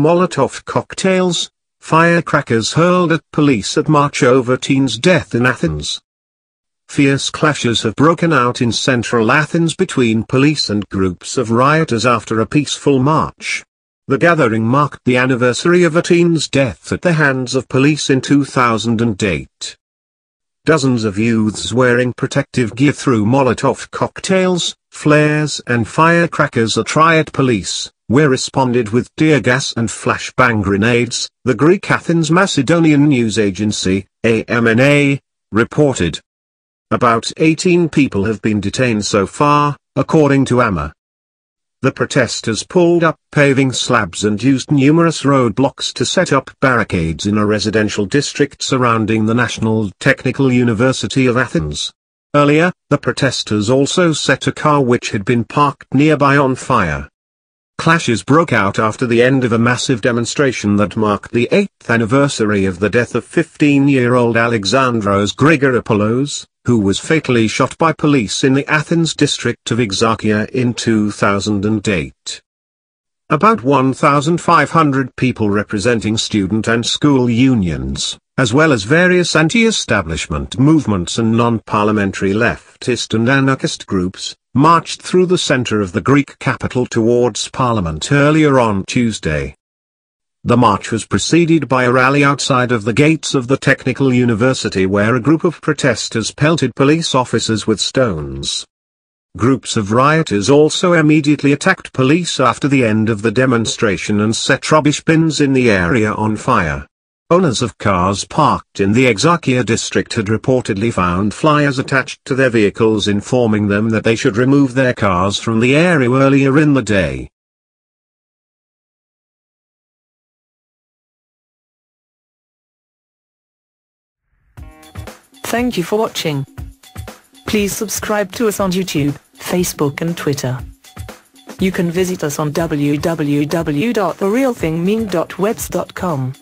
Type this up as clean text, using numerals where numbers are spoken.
Molotov cocktails, firecrackers hurled at police at march over teen's death in Athens. Fierce clashes have broken out in central Athens between police and groups of rioters after a peaceful march. The gathering marked the anniversary of a teen's death at the hands of police in 2008. Dozens of youths wearing protective gear threw Molotov cocktails, flares and firecrackers at riot police, where responded with tear gas and flashbang grenades, the Greek Athens-Macedonian News Agency, AMNA, reported. About 18 people have been detained so far, according to AMNA. The protesters pulled up paving slabs and used numerous roadblocks to set up barricades in a residential district surrounding the National Technical University of Athens. Earlier, the protesters also set a car which had been parked nearby on fire. Clashes broke out after the end of a massive demonstration that marked the 8th anniversary of the death of 15-year-old Alexandros Grigoropoulos, who was fatally shot by police in the Athens district of Exarchia in 2008. About 1,500 people representing student and school unions, as well as various anti-establishment movements and non-parliamentary leftist and anarchist groups, marched through the center of the Greek capital towards Parliament earlier on Tuesday. The march was preceded by a rally outside of the gates of the Technical University where a group of protesters pelted police officers with stones. Groups of rioters also immediately attacked police after the end of the demonstration and set rubbish bins in the area on fire. Owners of cars parked in the Exarchia district had reportedly found flyers attached to their vehicles informing them that they should remove their cars from the area earlier in the day. Thank you for watching. Please subscribe to us on YouTube, Facebook and Twitter. You can visit us on www.therealthingmeme.webs.com.